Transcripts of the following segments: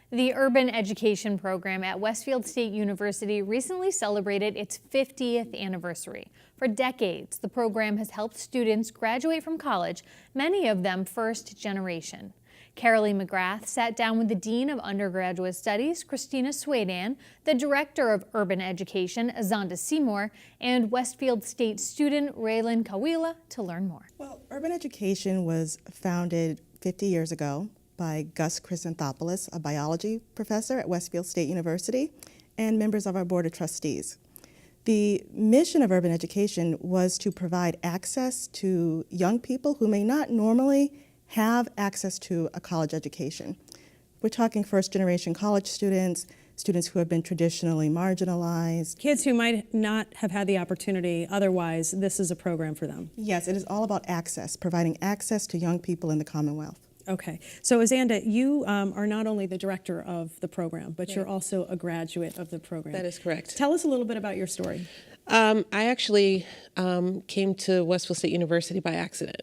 The Urban Education program at Westfield State University recently celebrated its 50th anniversary. For decades, the program has helped students graduate from college, many of them first generation. Carolee McGrath sat down with the Dean of Undergraduate Studies, Christina Swaidan, the Director of Urban Education Azanda Seymour, and Westfield State student Raylynn Kauila to learn more. Well, Urban Education was founded 50 years ago by Gus Chrysanthopoulos, a biology professor at Westfield State University, and members of our Board of Trustees. The mission of Urban Education was to provide access to young people who may not normally have access to a college education. We're talking first-generation college students, students who have been traditionally marginalized. Kids who might not have had the opportunity otherwise, this is a program for them. Yes, it is all about access, providing access to young people in the Commonwealth. Okay, so Azanda, you are not only the director of the program, but you're also a graduate of the program. That is correct. Tell us a little bit about your story. I actually came to Westfield State University by accident.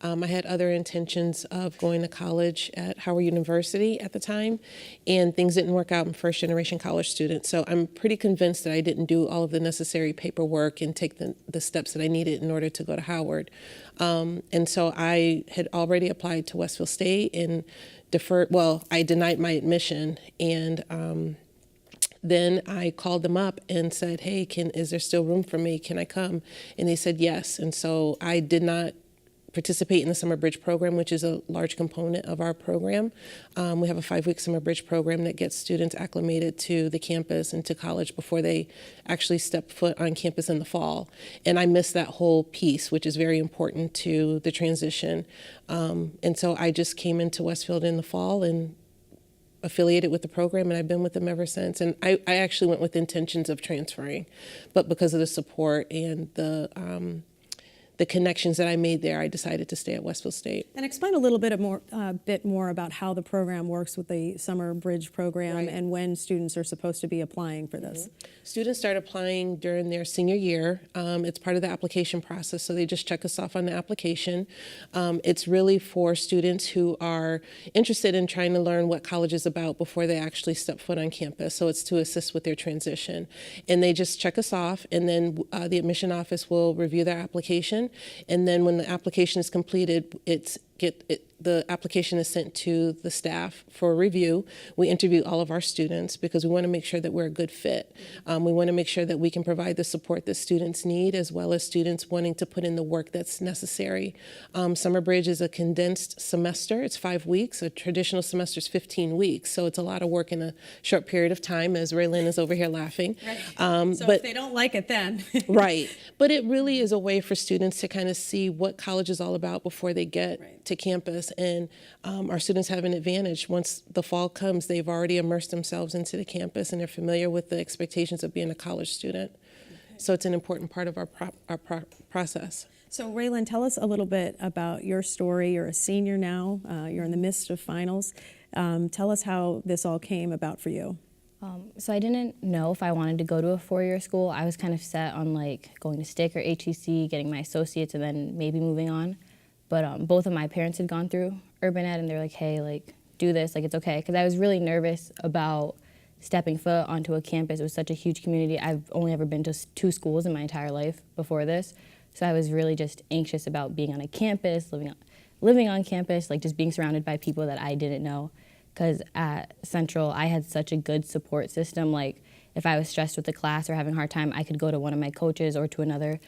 I had other intentions of going to college at Howard University at the time, and things didn't work out. I'm first-generation college student, so I'm pretty convinced that I didn't do all of the necessary paperwork and take the steps that I needed in order to go to Howard. And so I had already applied to Westfield State and I denied my admission, and then I called them up and said, hey, is there still room for me? Can I come? And they said yes, and so I did not participate in the summer bridge program, which is a large component of our program. We have a 5-week summer bridge program that gets students acclimated to the campus and to college before they actually step foot on campus in the fall. And I missed that whole piece, which is very important to the transition. And so I just came into Westfield in the fall and affiliated with the program, and I've been with them ever since. And I actually went with intentions of transferring, but because of the support and the connections that I made there, I decided to stay at Westfield State. And explain a little bit more about how the program works with the summer bridge program, right, and when students are supposed to be applying for this. Mm-hmm. Students start applying during their senior year. It's part of the application process, so they just check us off on the application. It's really for students who are interested in trying to learn what college is about before they actually step foot on campus, so it's to assist with their transition. And they just check us off, and then the admission office will review their application. And then when the application is completed, the application is sent to the staff for review. We interview all of our students because we want to make sure that we're a good fit. We want to make sure that we can provide the support that students need, as well as students wanting to put in the work that's necessary. Summer Bridge is a condensed semester. It's 5 weeks. A traditional semester is 15 weeks. So it's a lot of work in a short period of time, as Raylynn is over here laughing. Right. So if they don't like it then. Right. But it really is a way for students to kind of see what college is all about before they get to campus. And our students have an advantage. Once the fall comes, they've already immersed themselves into the campus and they're familiar with the expectations of being a college student. Okay. So it's an important part of our process. So Raylynn, tell us a little bit about your story. You're a senior now. You're in the midst of finals. Tell us how this all came about for you. So I didn't know if I wanted to go to a four-year school. I was kind of set on going to STIC or HEC, getting my associates, and then maybe moving on. But both of my parents had gone through Urban Ed, and they're like, hey, do this, it's okay. Because I was really nervous about stepping foot onto a campus. It was such a huge community. I've only ever been to 2 schools in my entire life before this. So I was really just anxious about being on a campus, living on campus, just being surrounded by people that I didn't know. Because at Central, I had such a good support system. If I was stressed with the class or having a hard time, I could go to one of my coaches or to another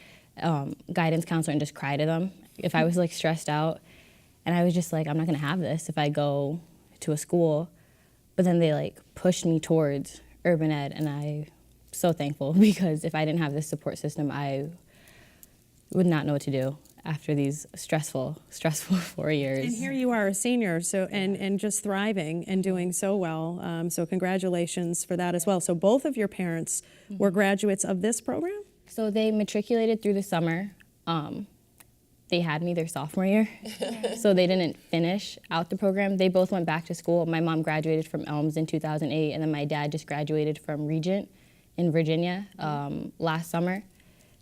guidance counselor and just cry to them if I was stressed out. And I was just I'm not gonna have this if I go to a school. But then they pushed me towards Urban Ed, and I'm so thankful, because if I didn't have this support system, I would not know what to do after these stressful 4 years. And here you are, a senior, so and just thriving and doing so well. So congratulations for that as well. So both of your parents were graduates of this program? So they matriculated through the summer. They had me their sophomore year, so they didn't finish out the program. They both went back to school. My mom graduated from Elms in 2008, and then my dad just graduated from Regent in Virginia last summer.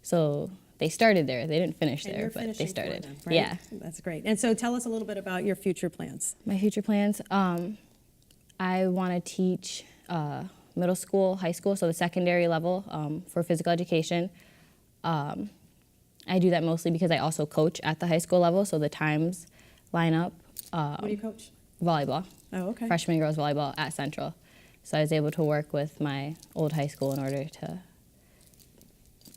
So they started there. They didn't finish there, but they started. Them, right? Yeah. That's great. And so tell us a little bit about your future plans. My future plans? I want to teach middle school, high school, so the secondary level for physical education. I do that mostly because I also coach at the high school level, so the times line up. What do you coach? Volleyball. Oh, okay. Freshman girls volleyball at Central. So I was able to work with my old high school in order to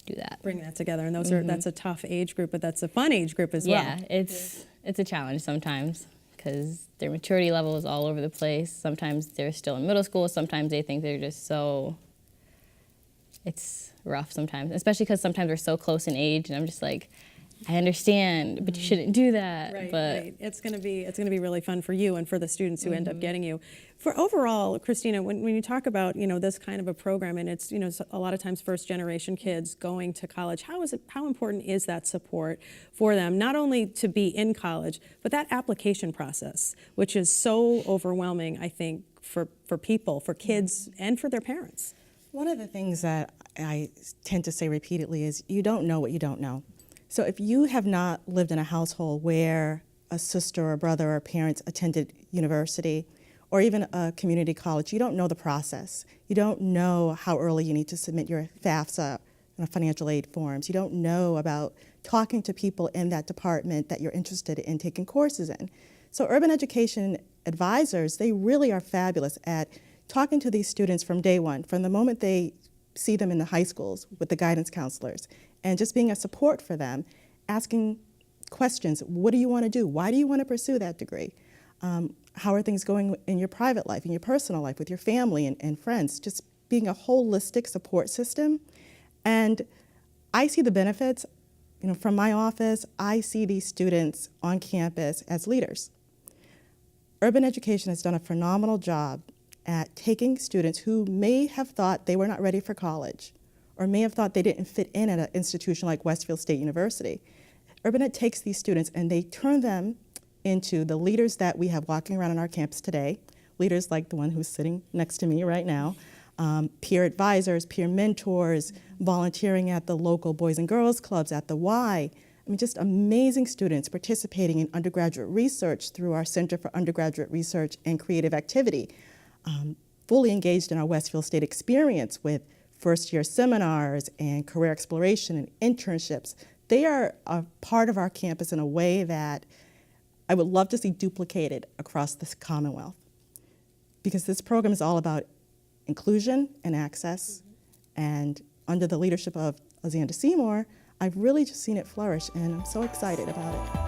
do that. Bring that together, and those are that's a tough age group, but that's a fun age group as well. Yeah, it's a challenge sometimes because their maturity level is all over the place. Sometimes they're still in middle school. Sometimes they think they're just so. It's rough sometimes, especially because sometimes we're so close in age, and I'm just like, I understand, but you shouldn't do that. Right, but right. It's going to be really fun for you and for the students who end up getting you. For overall, Christina, when you talk about this kind of a program, and it's a lot of times first generation kids going to college, how important is that support for them, not only to be in college, but that application process, which is so overwhelming, I think, for people, for kids, and for their parents. One of the things that I tend to say repeatedly is you don't know what you don't know. So if you have not lived in a household where a sister or brother or parents attended university or even a community college, you don't know the process. You don't know how early you need to submit your FAFSA and financial aid forms. You don't know about talking to people in that department that you're interested in taking courses in. So urban education advisors, they really are fabulous at talking to these students from day one, from the moment they see them in the high schools with the guidance counselors, and just being a support for them, asking questions. What do you want to do? Why do you want to pursue that degree? How are things going in your private life, in your personal life, with your family and friends? Just being a holistic support system. And I see the benefits. From my office, I see these students on campus as leaders. Urban Education has done a phenomenal job at taking students who may have thought they were not ready for college or may have thought they didn't fit in at an institution like Westfield State University. Urban Ed takes these students and they turn them into the leaders that we have walking around on our campus today, leaders like the one who's sitting next to me right now, peer advisors, peer mentors, volunteering at the local Boys and Girls Clubs, at the Y. Just amazing students participating in undergraduate research through our Center for Undergraduate Research and Creative Activity, fully engaged in our Westfield State experience with first-year seminars and career exploration and internships. They are a part of our campus in a way that I would love to see duplicated across this Commonwealth, because this program is all about inclusion and access, and under the leadership of Azanda Seymour, I've really just seen it flourish, and I'm so excited about it.